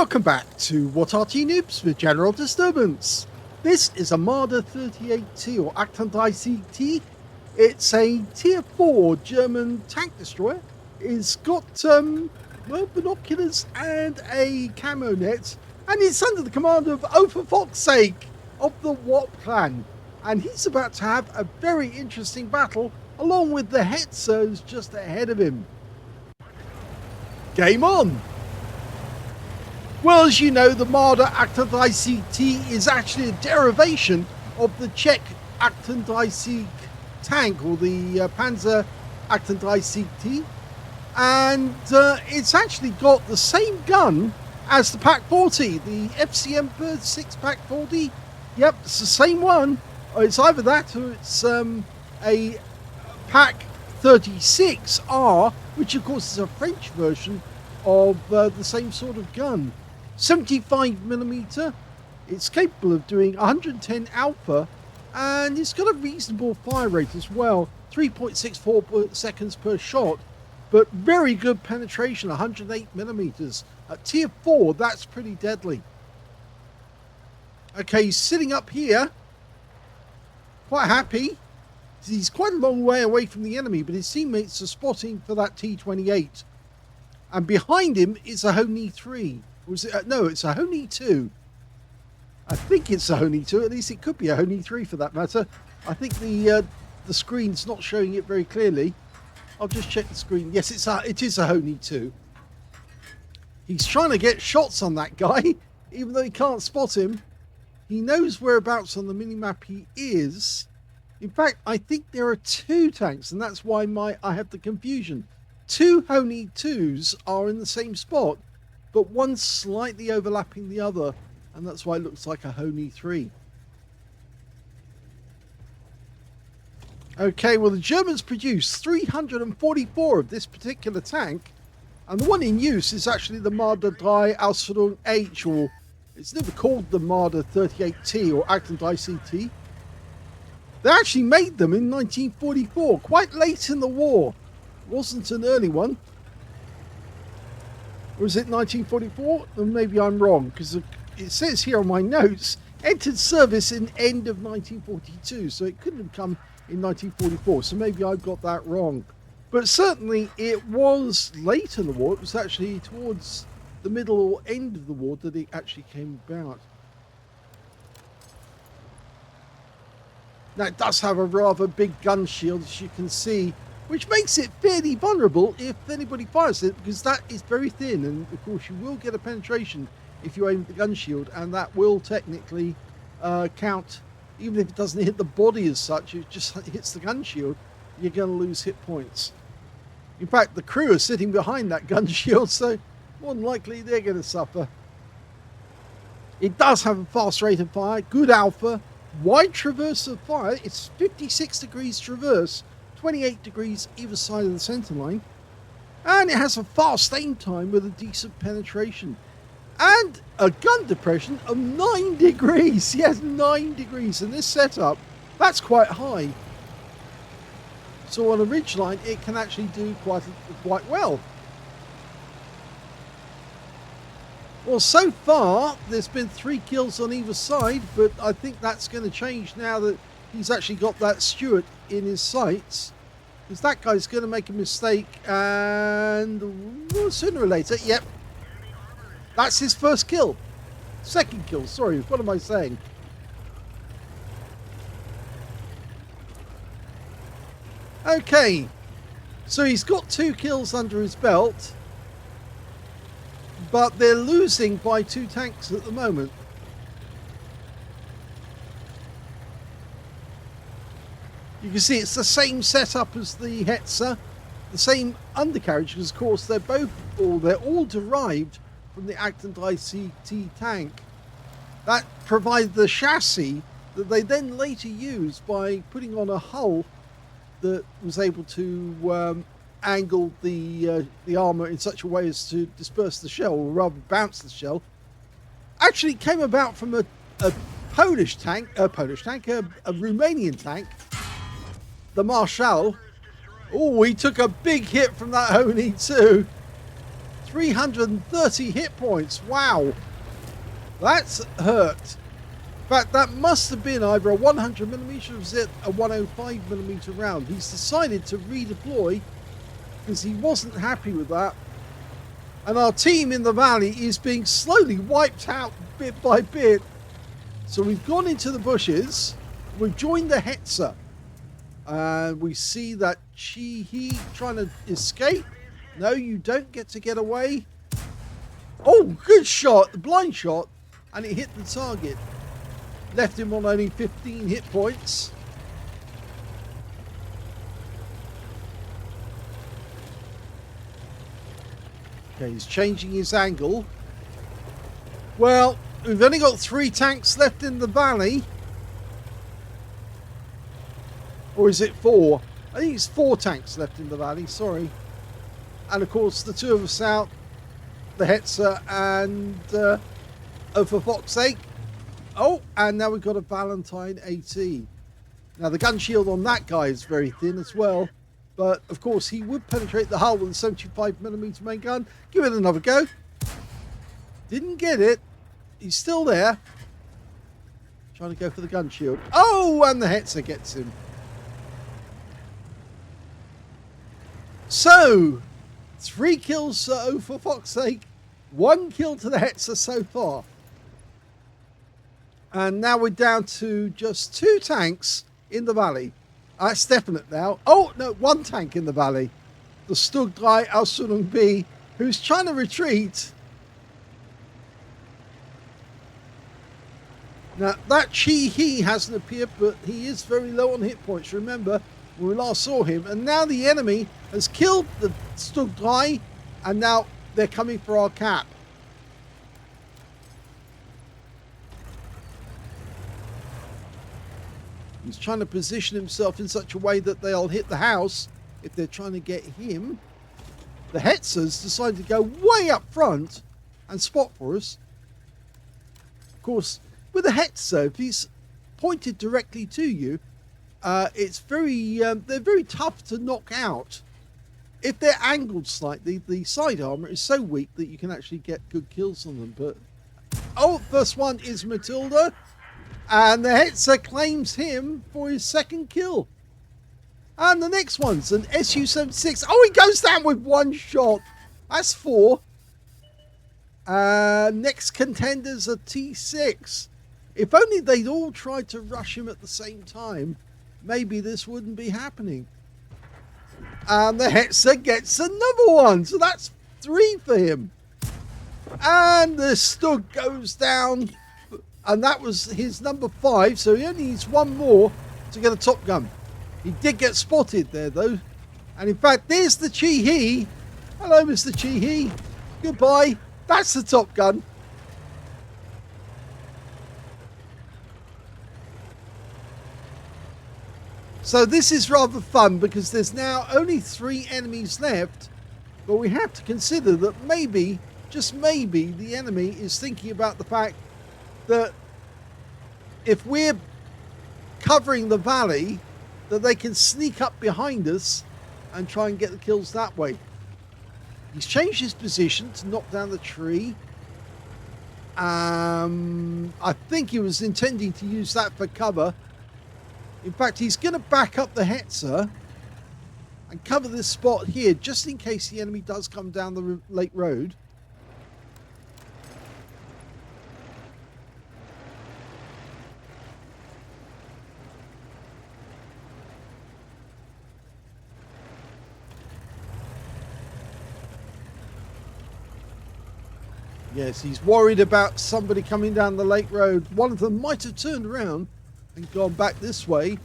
Welcome back to What Arty Noobs with General Disturbance. This is a Marder 38T or Actant ICT. It's a tier 4 German tank destroyer. It's got binoculars and a camo net, and it's under the command of Ohforfoxache of the W0P clan. And he's about to have a very interesting battle along with the Hetzers just ahead of him. Game on! Well, as you know, the Marder Actant ICT is actually a derivation of the Czech Actant IC tank, or the Panzer Actant ICT, and it's actually got the same gun as the Pak 40, the FCM6 Pak 40. Yep, it's the same one. It's either that or it's a Pak 36R, which of course is a French version of the same sort of gun. 75mm, it's capable of doing 110 alpha, and it's got a reasonable fire rate as well, 3.64 seconds per shot, but very good penetration, 108mm. At tier 4, that's pretty deadly. Okay, he's sitting up here, quite happy. He's quite a long way away from the enemy, but his teammates are spotting for that T28. And behind him is a Honey 3. Was it? No, it's a Honey 2. I think it's a Honey 2. At least it could be a Honey 3 for that matter. I think the screen's not showing it very clearly. I'll just check the screen. Yes, it is a Honey 2. He's trying to get shots on that guy, even though he can't spot him. He knows whereabouts on the minimap he is. In fact, I think there are two tanks, and that's why I have the confusion. Two Honey 2s are in the same spot, but one's slightly overlapping the other, and that's why it looks like a Honey 3. Okay, well, the Germans produced 344 of this particular tank, and the one in use is actually the Marder 3 Ausführung H, or it's never called the Marder 38T or Actant ICT. They actually made them in 1944, quite late in the war. It wasn't an early one. Or is it 1944? Or maybe I'm wrong, because it says here on my notes, entered service in end of 1942, so it couldn't have come in 1944, so maybe I've got that wrong. But certainly it was late in the war. It was actually towards the middle or end of the war that it actually came about. Now, it does have a rather big gun shield, as you can see, which makes it fairly vulnerable if anybody fires it, because that is very thin, and of course you will get a penetration if you aim at the gun shield, and that will technically count. Even if it doesn't hit the body as such, it just hits the gun shield, you're going to lose hit points. In fact, the crew are sitting behind that gun shield, so more than likely they're going to suffer. It does have a fast rate of fire, good alpha, wide traverse of fire. It's 56 degrees traverse, 28 degrees either side of the center line, and it has a fast aim time with a decent penetration and a gun depression of 9 degrees. Yes, 9 degrees in this setup. That's quite high. So on a ridgeline, it can actually do quite well. Well, so far there's been 3 kills on either side, but I think that's going to change now that he's actually got that Stuart in his sights, because that guy's going to make a mistake, and sooner or later, yep, that's his first kill. Second kill, sorry, what am I saying? Okay, so he's got 2 kills under his belt, but they're losing by 2 tanks at the moment. You can see it's the same setup as the Hetzer, the same undercarriage, because of course they're all derived from the Actant ICT tank. That provided the chassis that they then later used by putting on a hull that was able to angle the armor in such a way as to disperse the shell, or rather bounce the shell. Actually came about from a Romanian tank, the Marshal. Oh, he took a big hit from that Honey too. 330 hit points. Wow. That's hurt. In fact, that must have been either a 100mm or was it a 105mm round. He's decided to redeploy because he wasn't happy with that. And our team in the valley is being slowly wiped out bit by bit. So we've gone into the bushes. We've joined the Hetzer. And we see that he trying to escape. No, you don't get to get away. Oh, good shot. The blind shot. And it hit the target. Left him on only 15 hit points. Okay, he's changing his angle. Well, we've only got 3 tanks left in the valley. Or is it 4? I think it's 4 tanks left in the valley, sorry. And of course, the 2 of us out. The Hetzer and Ohforfoxache. Oh, and now we've got a Valentine AT. Now, the gun shield on that guy is very thin as well. But, of course, he would penetrate the hull with a 75mm main gun. Give it another go. Didn't get it. He's still there. Trying to go for the gun shield. Oh, and the Hetzer gets him. So, 3 kills for Ohforfoxache. 1 kill to the Hetzer so far. And now we're down to just 2 tanks in the valley. That's definite now. Oh, no, 1 tank in the valley. The Stug 3 Aslains B, who's trying to retreat. Now, that He hasn't appeared, but he is very low on hit points. Remember, when we last saw him. And now the enemy has killed the Stug 3, and now they're coming for our cap. He's trying to position himself in such a way that they'll hit the house if they're trying to get him. The Hetzers decide to go way up front and spot for us. Of course, with the Hetzer, if he's pointed directly to you, it's they're very tough to knock out. If they're angled slightly, the side armor is so weak that you can actually get good kills on them. But oh, first one is Matilda. And the Hetzer claims him for his 2nd kill. And the next one's an Su-76. Oh, he goes down with 1 shot. That's 4. Next contender's a T6. If only they'd all tried to rush him at the same time, maybe this wouldn't be happening. And the Hetzer gets another one. So that's 3 for him. And the Stug goes down. And that was his number 5, so he only needs 1 more to get a Top Gun. He did get spotted there, though. And in fact, there's the Chi-He. Hello, Mr. Chi-He. Goodbye. That's the Top Gun. So this is rather fun because there's now only 3 enemies left. But we have to consider that maybe, just maybe, the enemy is thinking about the fact that if we're covering the valley, that they can sneak up behind us and try and get the kills that way. He's changed his position to knock down the tree. I think he was intending to use that for cover. In fact, he's going to back up the Hetzer and cover this spot here just in case the enemy does come down the lake road. Yes, he's worried about somebody coming down the lake road. One of them might have turned around and gone back this way,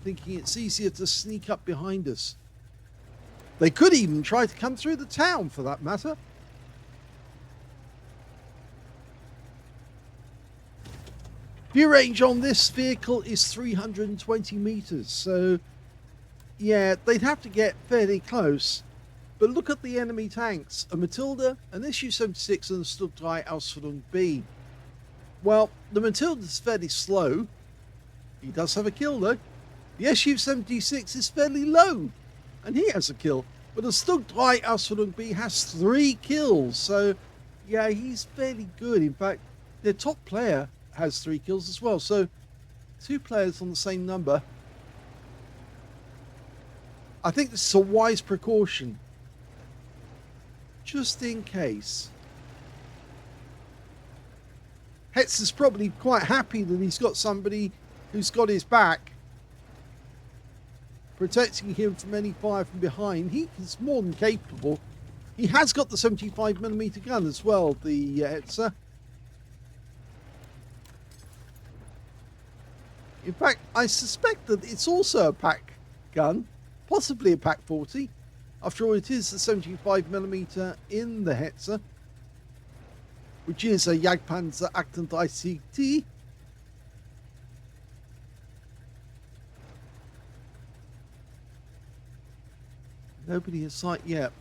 thinking it's easier to sneak up behind us. They could even try to come through the town, for that matter. View range on this vehicle is 320 meters, so yeah, they'd have to get fairly close. But look at the enemy tanks, a Matilda, an Su-76 and a Stug 3 Aslains B. Well, the Matilda's fairly slow. He does have a kill though. The Su-76 is fairly low, and he has a kill. But the Stug 3 Aslains B has 3 kills. So, yeah, he's fairly good. In fact, their top player has 3 kills as well. So, 2 players on the same number. I think this is a wise precaution. Just in case. Hetz is probably quite happy that he's got somebody who's got his back, protecting him from any fire from behind. He is more than capable. He has got the 75mm gun as well, the Hetzer. In fact, I suspect that it's also a pack gun, possibly a pack 40. After all, it is the 75mm in the Hetzer, which is a Jagdpanzer 38T. Nobody in sight yet.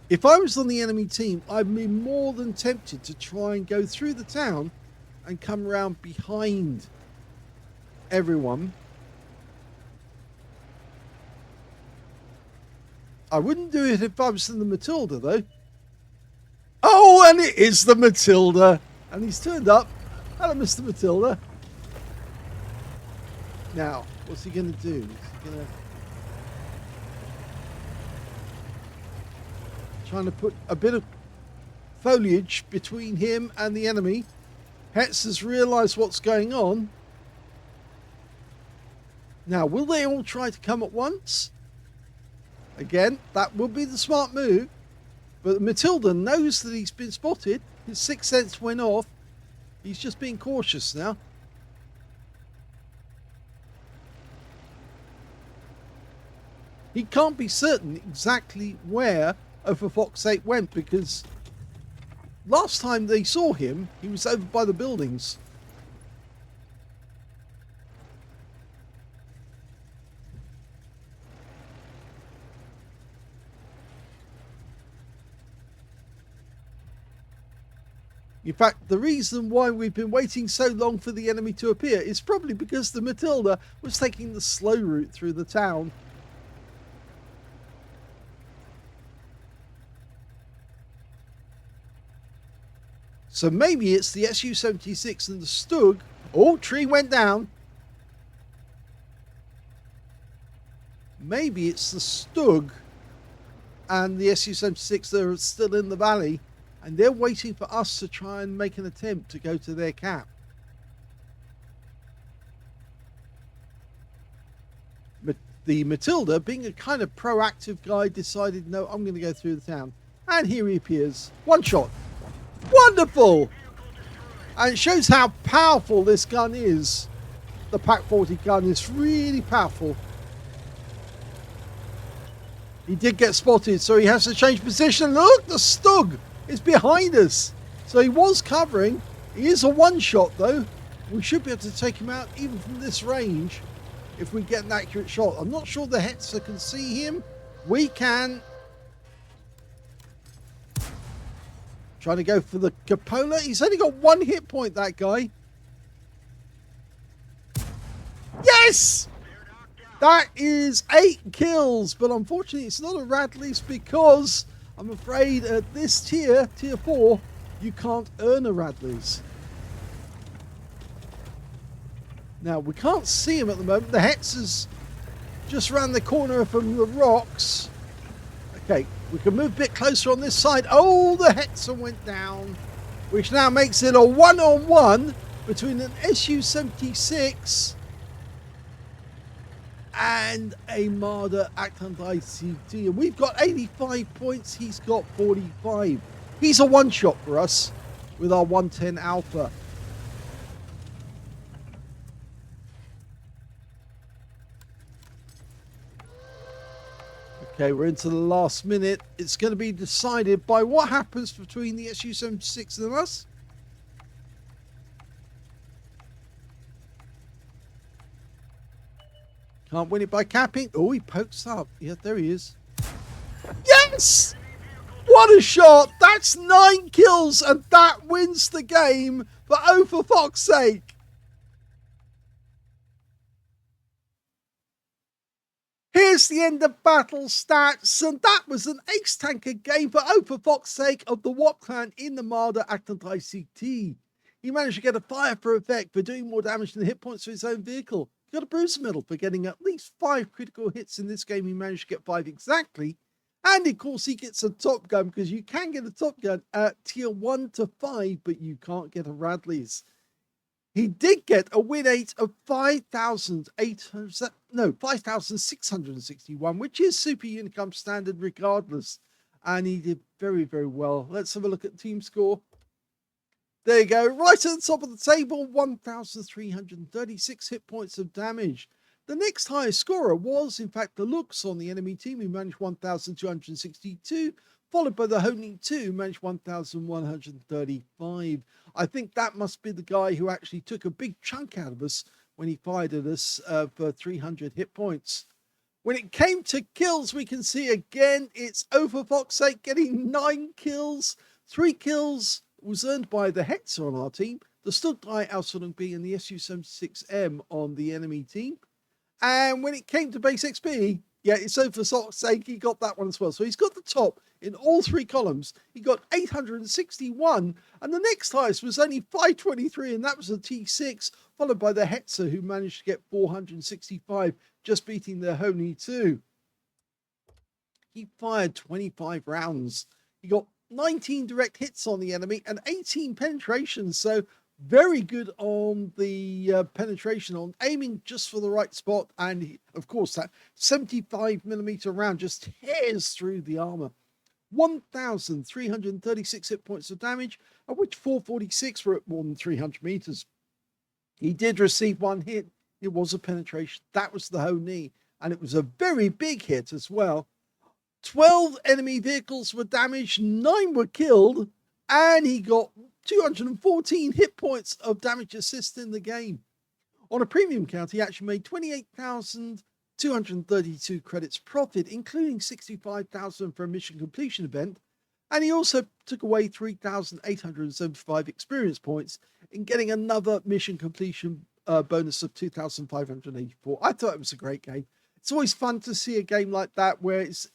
If I was on the enemy team, I'd be more than tempted to try and go through the town and come around behind everyone. I wouldn't do it if I was in the Matilda, though. Oh, and it is the Matilda. And he's turned up. Hello, Mr. Matilda. Now, what's he going to do? Is he going to... Trying to put a bit of foliage between him and the enemy. Hetz has realised what's going on. Now, will they all try to come at once? Again, that would be the smart move. But Matilda knows that he's been spotted. His sixth sense went off. He's just being cautious now. He can't be certain exactly where Ohforfoxache went, because last time they saw him, he was over by the buildings. In fact, the reason why we've been waiting so long for the enemy to appear is probably because the Matilda was taking the slow route through the town. So maybe it's the Su-76 and the Stug. Oh, tree went down. Maybe it's the Stug and the Su-76 that are still in the valley, and they're waiting for us to try and make an attempt to go to their cap. But the Matilda, being a kind of proactive guy, decided, no, I'm going to go through the town. And here he appears. One shot. Wonderful! And it shows how powerful this gun is. The Pack 40 gun is really powerful. He did get spotted, so he has to change position. Look, the Stug is behind us. So he was covering. He is a one-shot, though. We should be able to take him out even from this range if we get an accurate shot. I'm not sure the Hetzer can see him. We can. Trying to go for the cupola. He's only got 1 hit point, that guy. Yes! That is 8 kills. But unfortunately, it's not a Radley's, because I'm afraid at this tier 4, you can't earn a Radley's. Now, we can't see him at the moment. The Hetzer's just around the corner from the rocks. Okay, we can move a bit closer on this side. Oh, the Hetzer went down, which now makes it a one-on-one between an Su-76 and a Marder Actant ICT. And we've got 85 points. He's got 45. He's a one-shot for us with our 110 Alpha. Okay, we're into the last minute. It's going to be decided by what happens between the Su-76 and us. Can't win it by capping. Oh, he pokes up. Yeah, there he is. Yes! What a shot! That's 9 kills, and that wins the game for Ohforfoxache. there's the end of battle stats, and that was an ace tanker game for Ohforfoxache of the W0P clan in the Marder Actant ICT. He managed to get a fire for effect for doing more damage than the hit points to his own vehicle. He got a bruiser medal for getting at least 5 critical hits in this game. He managed to get 5 exactly. And of course he gets a top gun, because you can get a top gun at tier 1 to 5, but you can't get a Radley's. He did get a win rate of 5,661, which is Super Unicum standard regardless. And he did very, very well. Let's have a look at team score. There you go, right at the top of the table, 1,336 hit points of damage. The next highest scorer was, in fact, the Looks on the enemy team, who managed 1,262, followed by the Honey 2, who managed 1,135. I think that must be the guy who actually took a big chunk out of us when he fired at us for 300 hit points. When it came to kills, we can see again, it's Ohforfoxache getting 9 kills. 3 kills was earned by the Hetzer on our team, the Stuttgart Aslains B, and the Su-76M on the enemy team. And when it came to base XP, yeah, it's Ohforfoxache, he got that one as well. So he's got the top in all 3 columns. He got 861, and the next highest was only 523, and that was a T6, followed by the Hetzer, who managed to get 465, just beating the Honey 2. He fired 25 rounds. He got 19 direct hits on the enemy and 18 penetrations, so very good on the penetration, on aiming just for the right spot. And of course, that 75mm round just tears through the armor. 1,336 hit points of damage, of which 446 were at more than 300 meters. He did receive 1 hit. It was a penetration. That was the Honey, and it was a very big hit as well. 12 enemy vehicles were damaged, 9 were killed, and he got 214 hit points of damage assist in the game. On a premium count, he actually made 28,232 credits profit, including 65,000 for a mission completion event. And he also took away 3,875 experience points in getting another mission completion bonus of 2,584. I thought it was a great game. It's always fun to see a game like that where it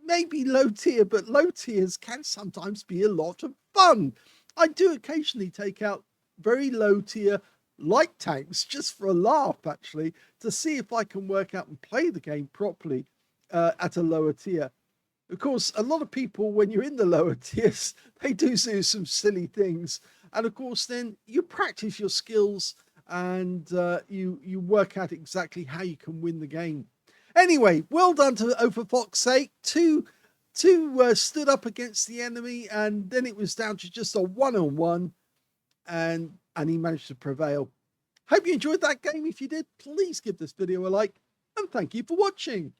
may be low tier, but low tiers can sometimes be a lot of fun. I do occasionally take out very low tier light tanks just for a laugh, actually, to see if I can work out and play the game properly at a lower tier. Of course, a lot of people, when you're in the lower tiers, they do some silly things. And of course, then you practice your skills and you work out exactly how you can win the game. Anyway, well done to Ohforfoxache. Two stood up against the enemy, and then it was down to just a one-on-one, and he managed to prevail. Hope you enjoyed that game. If you did, please give this video a like, and thank you for watching.